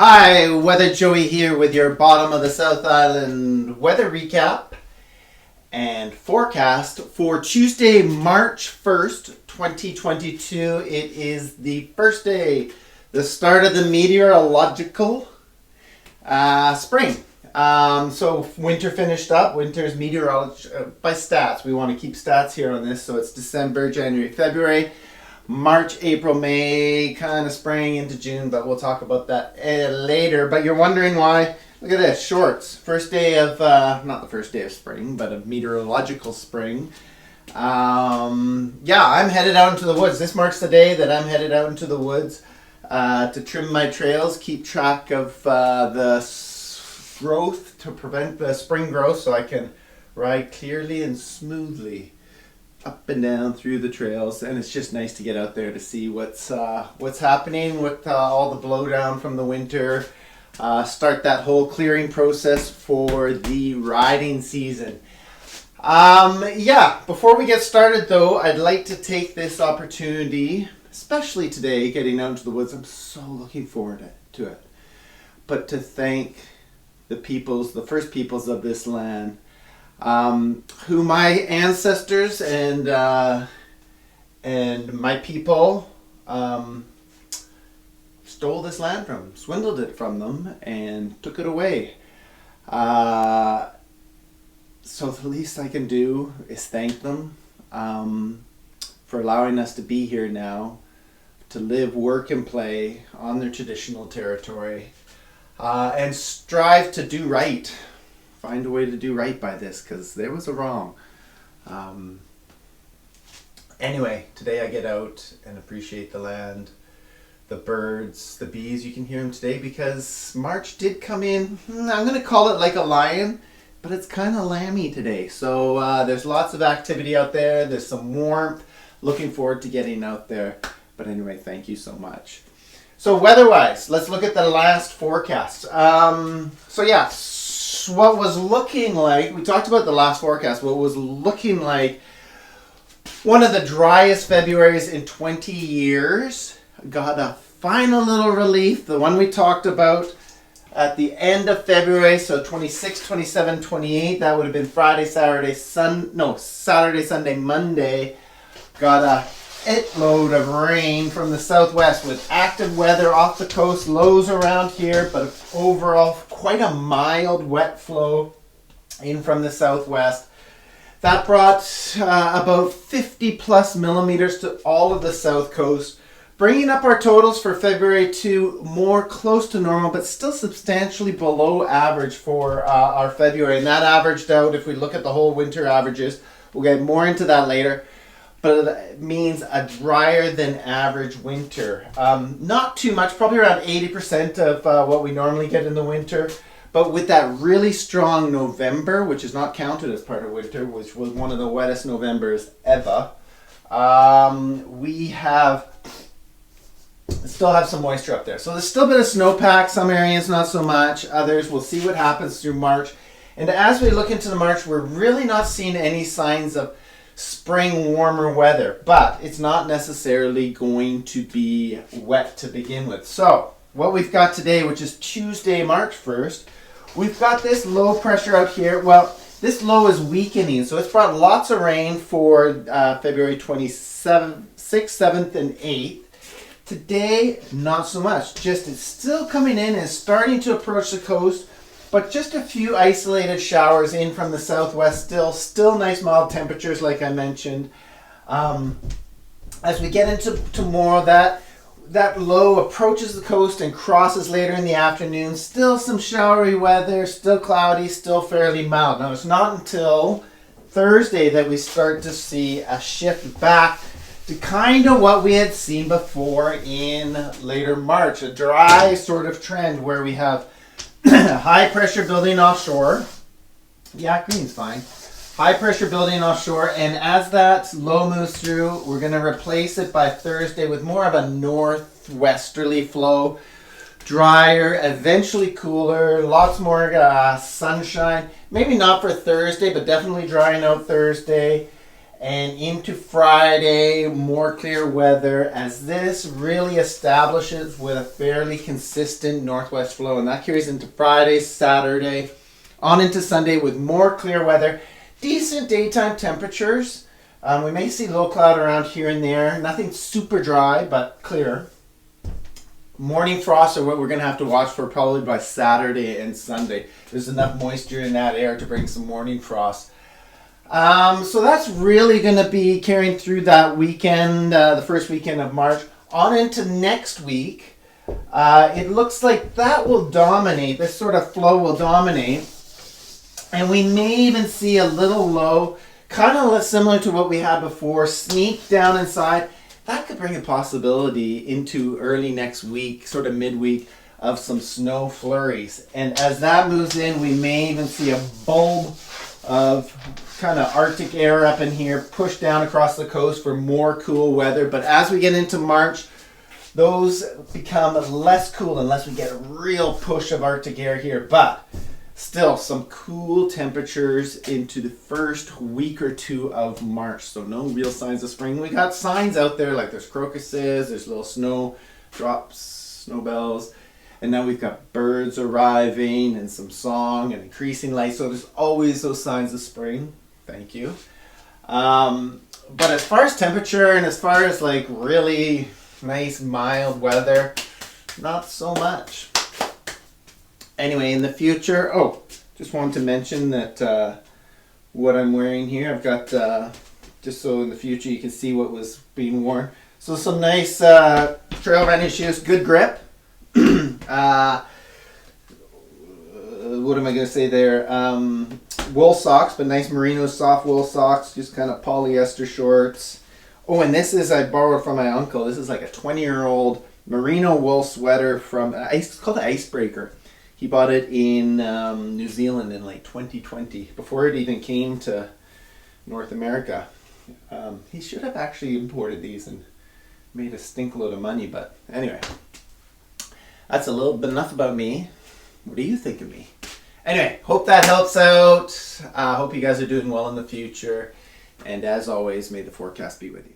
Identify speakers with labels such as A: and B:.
A: Hi, Weather Joey here with your bottom of the South Island weather recap and forecast for Tuesday, March 1st, 2022. It is the first day, the start of the meteorological spring. So winter finished up. Winter's meteorology by stats. We want to keep stats here on this. So it's December, January, February. March, April, May, kind of spring into June, but we'll talk about that later. But you're wondering why? Look at this, shorts. First day of, not the first day of spring, but of meteorological spring. I'm headed out into the woods. This marks the day that I'm headed out into the woods to trim my trails, keep track of the growth to prevent the spring growth so I can ride clearly and smoothly up and down through the trails. And it's just nice to get out there to see what's happening with all the blowdown from the winter. Start that whole clearing process for the riding season. Before we get started though, I'd like to take this opportunity, especially today, getting out into the woods. I'm so looking forward to it. But to thank the first peoples of this land, who my ancestors and my people stole this land from, swindled it from them, and took it away. So the least I can do is thank them for allowing us to be here now, to live, work, and play on their traditional territory, and strive to do right. Find a way to do right by this, because there was a wrong. Anyway, today I get out and appreciate the land, the birds, the bees. You can hear them today because March did come in, I'm going to call it like a lion, but it's kind of lammy today. So there's lots of activity out there. There's some warmth. Looking forward to getting out there. But anyway, thank you so much. So weather-wise, let's look at the last forecast. What was looking like, we talked about the last forecast, what was looking like one of the driest Februaries in 20 years got a final little relief. The one we talked about at the end of February, so 26, 27, 28, that would have been Friday, Saturday, Sunday, Monday, got a load of rain from the southwest with active weather off the coast, lows around here, but overall quite a mild wet flow in from the southwest. That brought about 50 plus millimeters to all of the south coast, bringing up our totals for February to more close to normal, but still substantially below average for our February. And that averaged out, if we look at the whole winter averages, we'll get more into that later, but it means a drier than average winter. Not too much, probably around 80% of what we normally get in the winter. But with that really strong November, which is not counted as part of winter, which was one of the wettest Novembers ever, we still have some moisture up there. So there's still a bit of snowpack, some areas not so much, others. We'll see what happens through March. And as we look into the March, we're really not seeing any signs of spring warmer weather, but it's not necessarily going to be wet to begin with. So what we've got today, which is Tuesday, March 1st, we've got this low pressure out here. Well, this low is weakening, so it's brought lots of rain for February 27th, 6th, 7th, and 8th. Today, not so much. Just it's still coming in and starting to approach the coast, but just a few isolated showers in from the southwest. Still nice mild temperatures, like I mentioned. As we get into more of that low approaches the coast and crosses later in the afternoon. Still some showery weather, still cloudy, still fairly mild. Now, it's not until Thursday that we start to see a shift back to kind of what we had seen before in later March. A dry sort of trend where we have high pressure building offshore. Yeah, green's fine. High pressure building offshore, and as that low moves through, we're going to replace it by Thursday with more of a northwesterly flow. Drier, eventually cooler, lots more sunshine. Maybe not for Thursday, but definitely drying out Thursday. And into Friday, more clear weather as this really establishes with a fairly consistent northwest flow. And that carries into Friday, Saturday, on into Sunday with more clear weather. Decent daytime temperatures. We may see low cloud around here and there. Nothing super dry, but clear. Morning frosts are what we're going to have to watch for probably by Saturday and Sunday. There's enough moisture in that air to bring some morning frost. So that's really going to be carrying through that weekend, the first weekend of March. On into next week, it looks like that will dominate, this sort of flow will dominate. And we may even see a little low, kind of similar to what we had before, sneak down inside. That could bring a possibility into early next week, sort of midweek, of some snow flurries. And as that moves in, we may even see a bulb of kind of Arctic air up in here, push down across the coast for more cool weather. But as we get into March, those become less cool unless we get a real push of Arctic air here. But still some cool temperatures into the first week or two of March. So no real signs of spring. We got signs out there like there's crocuses, there's little snow drops, snowbells. And now we've got birds arriving and some song and increasing light. So there's always those signs of spring. Thank you. But as far as temperature and as far as like really nice mild weather, not so much. Anyway, in the future, just wanted to mention that what I'm wearing here, I've got, just so in the future you can see what was being worn. So some nice trail running shoes, good grip. What am I going to say there? Wool socks, but nice merino soft wool socks, just kind of polyester shorts. Oh, and this is, I borrowed from my uncle. This is like a 20-year-old merino wool sweater from, it's called the Icebreaker. He bought it in New Zealand in like 2020, before it even came to North America. He should have actually imported these and made a stink load of money, but anyway. That's a little bit enough about me. What do you think of me? Anyway, hope that helps out. Hope you guys are doing well in the future. And as always, may the forecast be with you.